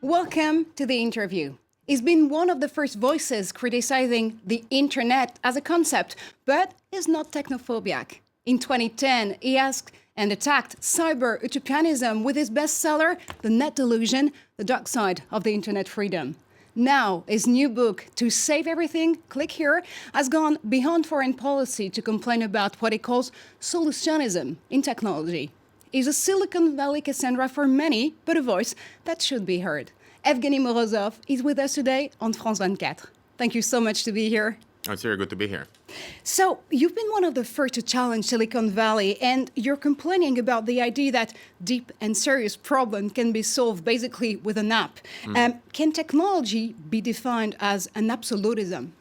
Welcome to the interview. He's been one of the first voices criticizing the internet as a concept, but is not technophobic. In 2010, he asked and attacked cyber utopianism with his bestseller, The Net Delusion, The Dark Side of the Internet Freedom. Now, his new book, To Save Everything, click here, has gone beyond foreign policy to complain about what he calls solutionism in technology. He's a Silicon Valley Cassandra for many, but a voice that should be heard. Evgeny Morozov is with us today on France 24. Thank you so much to be here. Oh, it's very good to be here. So, you've been one of the first to challenge Silicon Valley, and you're complaining about the idea that deep and serious problems can be solved basically with an app. Can technology be defined as an absolutism?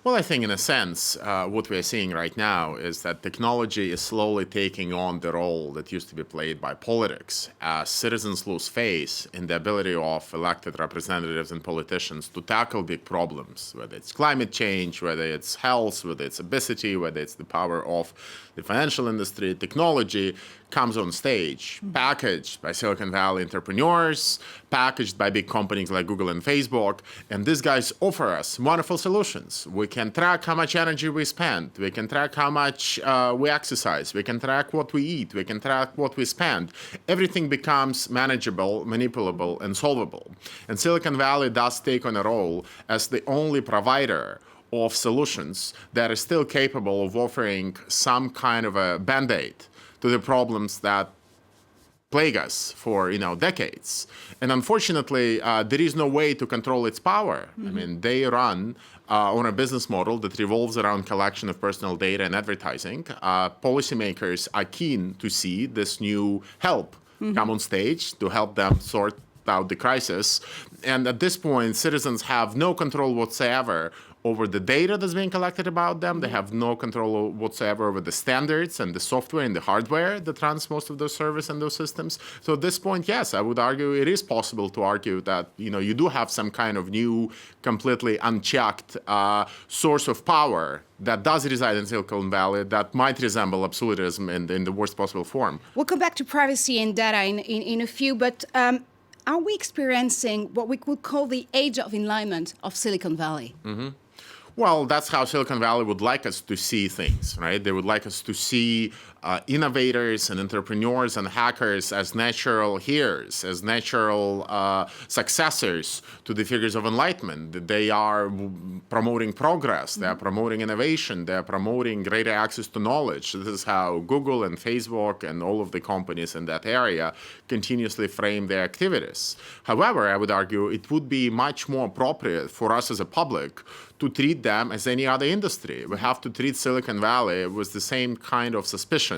Well, I think in a sense, what we're seeing right now is that technology is slowly taking on the role that used to be played by politics, as citizens lose faith in the ability of elected representatives and politicians to tackle big problems, whether it's climate change, whether it's health, whether it's obesity, whether it's the power of the financial industry. Technology comes on stage, packaged by Silicon Valley entrepreneurs, packaged by big companies like Google and Facebook, and these guys offer us wonderful solutions. We can track how much energy we spend, we can track how much we exercise, we can track what we eat, we can track what we spend. Everything becomes manageable, manipulable, and solvable. And Silicon Valley does take on a role as the only provider of solutions that is still capable of offering some kind of a band-aid to the problems that plague us for decades. And unfortunately, there is no way to control its power. I mean, they run on a business model that revolves around collection of personal data and advertising. Policymakers are keen to see this new help come on stage to help them sort out the crisis. And at this point, citizens have no control whatsoever over the data that's being collected about them. They have no control whatsoever over the standards and the software and the hardware that runs most of those services and those systems. So at this point, yes, I would argue it is possible to argue that you do have some kind of new, completely unchecked source of power that does reside in Silicon Valley that might resemble absolutism in the worst possible form. We'll come back to privacy and data in a few, but are we experiencing what we could call the age of enlightenment of Silicon Valley? Well, that's how Silicon Valley would like us to see things, right? They would like us to see innovators and entrepreneurs and hackers as natural heirs, as natural successors to the figures of Enlightenment. They are promoting progress, they are promoting innovation, they are promoting greater access to knowledge. This is how Google and Facebook and all of the companies in that area continuously frame their activities. However, I would argue it would be much more appropriate for us as a public to treat them as any other industry. We have to treat Silicon Valley with the same kind of suspicion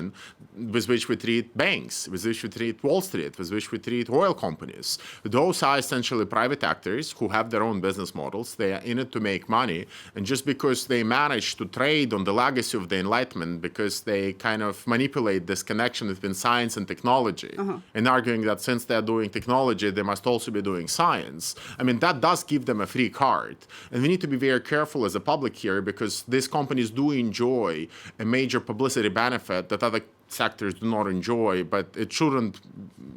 with which we treat banks, with which we treat Wall Street, with which we treat oil companies. Those are essentially private actors who have their own business models. They are in it to make money. And just because they manage to trade on the legacy of the Enlightenment, because they kind of manipulate this connection between science and technology, and arguing that since they're doing technology, they must also be doing science. I mean, that does give them a free card. And we need to be very careful as a public here, because these companies do enjoy a major publicity benefit that other sectors do not enjoy, but it shouldn't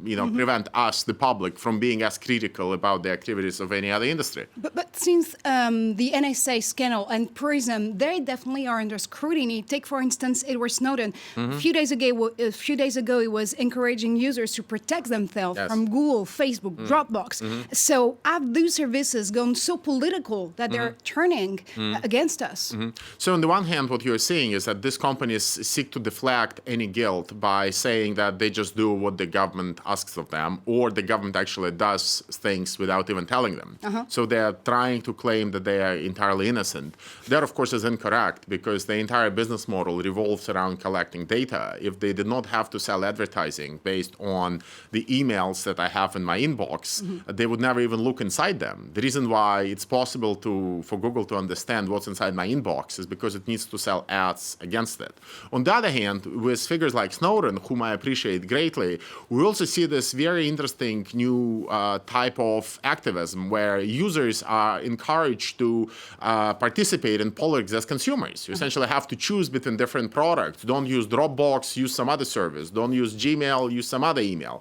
prevent us, the public, from being as critical about the activities of any other industry. But since the NSA scandal and PRISM, they definitely are under scrutiny. Take, for instance, Edward Snowden. A few days ago, he was encouraging users to protect themselves from Google, Facebook, Dropbox. So have those services gone so political that they're turning against us? So on the one hand, what you're seeing is that these companies seek to deflect any guilt by saying that they just do what the government asks of them, or the government actually does things without even telling them. So they're trying to claim that they are entirely innocent. That, of course, is incorrect, because the entire business model revolves around collecting data. If they did not have to sell advertising based on the emails that I have in my inbox, they would never even look inside them. The reason why it's possible for Google to understand what's inside my inbox is because it needs to sell ads against it. On the other hand, with figures like Snowden, whom I appreciate greatly, we also see this very interesting new type of activism where users are encouraged to participate in politics as consumers. You essentially have to choose between different products. Don't use Dropbox, use some other service. Don't use Gmail, use some other email.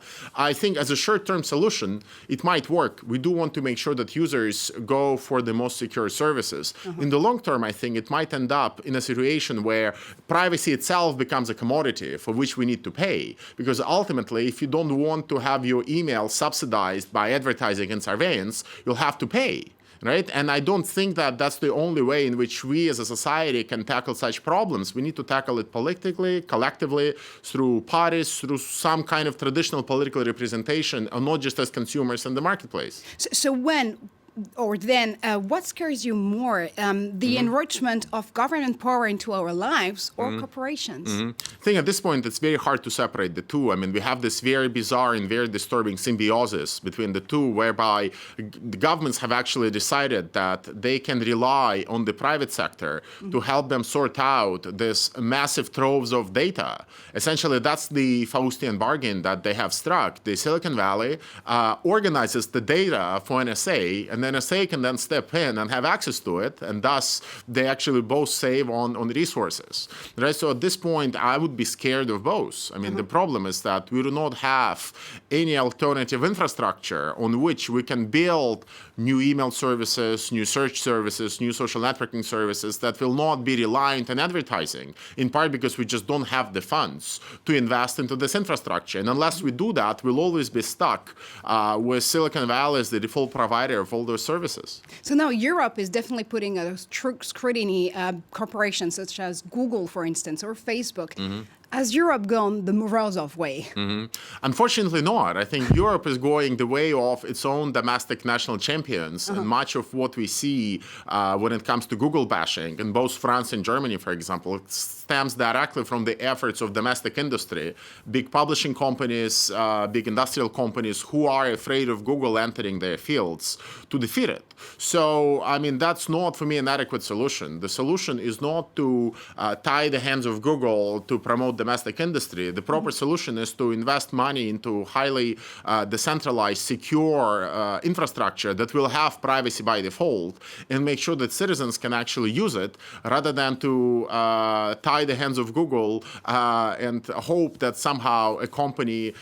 I think as a short-term solution, it might work. We do want to make sure that users go for the most secure services. In the long term, I think it might end up in a situation where privacy itself becomes a commodity for which we need to pay. Because ultimately, if you don't want to have your email subsidized by advertising and surveillance, you'll have to pay. Right? And I don't think that that's the only way in which we as a society can tackle such problems. We need to tackle it politically, collectively, through parties, through some kind of traditional political representation, and not just as consumers in the marketplace. So when or then, what scares you more, the enrichment of government power into our lives or corporations? I think at this point, it's very hard to separate the two. I mean, we have this very bizarre and very disturbing symbiosis between the two, whereby the governments have actually decided that they can rely on the private sector to help them sort out this massive troves of data. Essentially, that's the Faustian bargain that they have struck. The Silicon Valley organizes the data for NSA, and NSA can then step in and have access to it, and thus they actually both save on resources. Right? So at this point, I would be scared of both. I mean, the problem is that we do not have any alternative infrastructure on which we can build new email services, new search services, new social networking services that will not be reliant on advertising, in part because we just don't have the funds to invest into this infrastructure. And unless we do that, we'll always be stuck with Silicon Valley as the default provider of all those services. So now Europe is definitely putting a strict scrutiny corporations such as Google, for instance, or Facebook. Has Europe gone the Morozov way? Unfortunately not. I think Europe is going the way of its own domestic national champions. And much of what we see when it comes to Google bashing in both France and Germany, for example, stems directly from the efforts of domestic industry, big publishing companies, big industrial companies who are afraid of Google entering their fields to defeat it. So, I mean, that's not, for me, an adequate solution. The solution is not to tie the hands of Google to promote domestic industry. The proper solution is to invest money into highly decentralized, secure infrastructure that will have privacy by default and make sure that citizens can actually use it rather than to tie the hands of Google and hope that somehow a company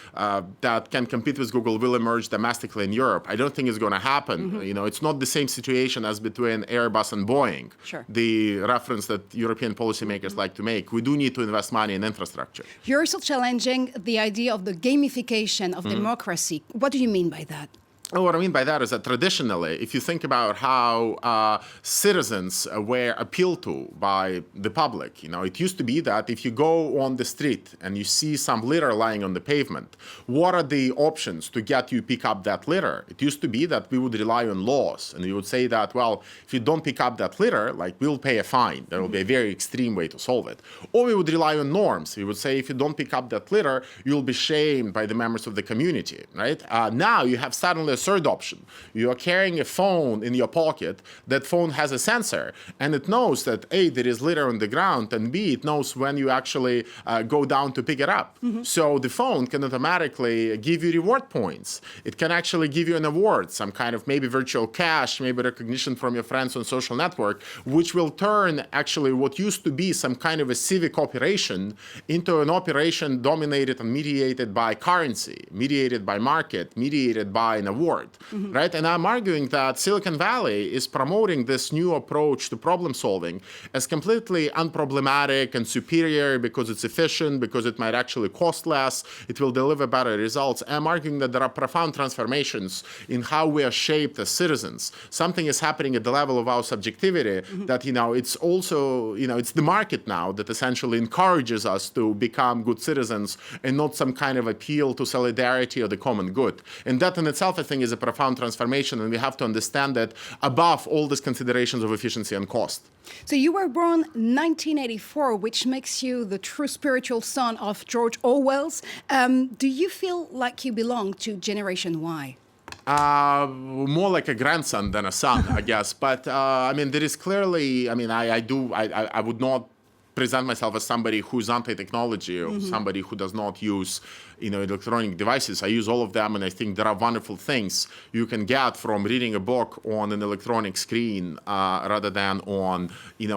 that can compete with Google will emerge domestically in Europe. I don't think it's going to happen. You know, it's not the same situation as between Airbus and Boeing, the reference that European policymakers like to make. We do need to invest money in infrastructure. You're also challenging the idea of the gamification of democracy. What do you mean by that? What I mean by that is that traditionally, if you think about how citizens were appealed to by the public, you know, it used to be that if you go on the street and you see some litter lying on the pavement, what are the options to get you pick up that litter? It used to be that we would rely on laws, and we would say that, well, if you don't pick up that litter, like, we'll pay a fine. There will be a very extreme way to solve it. Or we would rely on norms. We would say, if you don't pick up that litter, you'll be shamed by the members of the community, right? Now you have suddenly a third option. You are carrying a phone in your pocket. That phone has a sensor, and it knows that A, there is litter on the ground, and B, it knows when you actually go down to pick it up. So the phone can automatically give you reward points. It can actually give you an award, some kind of maybe virtual cash, maybe recognition from your friends on social network, which will turn actually what used to be some kind of a civic operation into an operation dominated and mediated by currency, mediated by market, mediated by an award. Right? And I'm arguing that Silicon Valley is promoting this new approach to problem solving as completely unproblematic and superior because it's efficient, because it might actually cost less, it will deliver better results. I'm arguing that there are profound transformations in how we are shaped as citizens. Something is happening at the level of our subjectivity that, you know, it's also, you know, it's the market now that essentially encourages us to become good citizens and not some kind of appeal to solidarity or the common good. And that in itself, I think, is a profound transformation, and we have to understand that above all these considerations of efficiency and cost. So you were born 1984, which makes you the true spiritual son of George Orwell's. Do you feel like you belong to Generation Y? More like a grandson than a son, I guess. But I mean, there is clearly, I mean, I would not present myself as somebody who's anti-technology or somebody who does not use, electronic devices. I use all of them, and I think there are wonderful things you can get from reading a book on an electronic screen rather than on,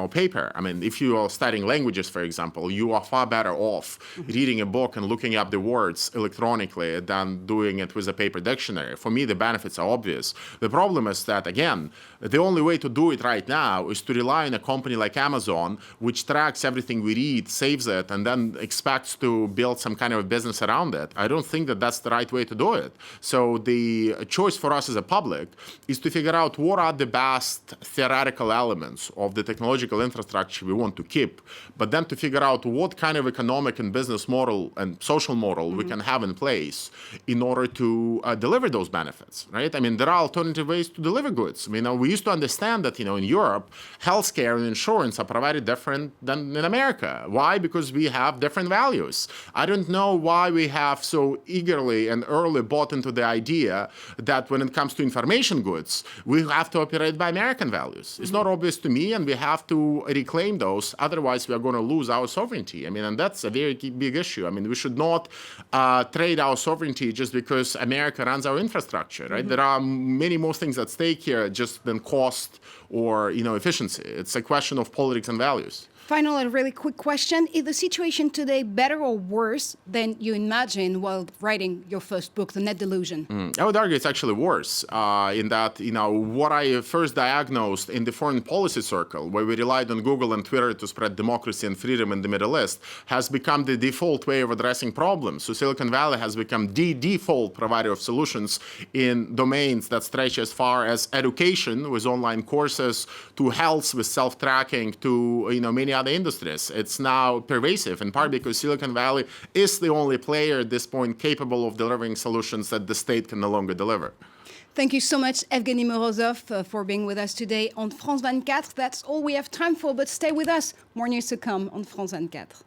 paper. I mean, if you are studying languages, for example, you are far better off reading a book and looking up the words electronically than doing it with a paper dictionary. For me, the benefits are obvious. The problem is that, again, the only way to do it right now is to rely on a company like Amazon, which tracks everything we read, saves it, and then expects to build some kind of a business around it. I don't think that that's the right way to do it. So the choice for us as a public is to figure out what are the best theoretical elements of the technological infrastructure we want to keep, but then to figure out what kind of economic and business model and social model we can have in place in order to deliver those benefits, right? I mean, there are alternative ways to deliver goods. I mean, we used to understand that, in Europe, healthcare and insurance are provided different than in America. Why? Because we have different values. I don't know why we have so eagerly and early bought into the idea that when it comes to information goods, we have to operate by American values. It's not obvious to me, and we have to reclaim those. Otherwise, we are going to lose our sovereignty. I mean, and that's a very big issue. I mean, we should not trade our sovereignty just because America runs our infrastructure, right? There are many more things at stake here just than cost or, efficiency. It's a question of politics and values. Final and really quick question. Is the situation today better or worse than you imagined while writing your first book, The Net Delusion? I would argue it's actually worse in that, what I first diagnosed in the foreign policy circle, where we relied on Google and Twitter to spread democracy and freedom in the Middle East, has become the default way of addressing problems. So Silicon Valley has become the default provider of solutions in domains that stretch as far as education with online courses, to health with self-tracking, to, many other industries. It's now pervasive, in part because Silicon Valley is the only player at this point capable of delivering solutions that the state can no longer deliver. Thank you so much, Evgeny Morozov, for being with us today on France 24. That's all we have time for, but stay with us. More news to come on France 24.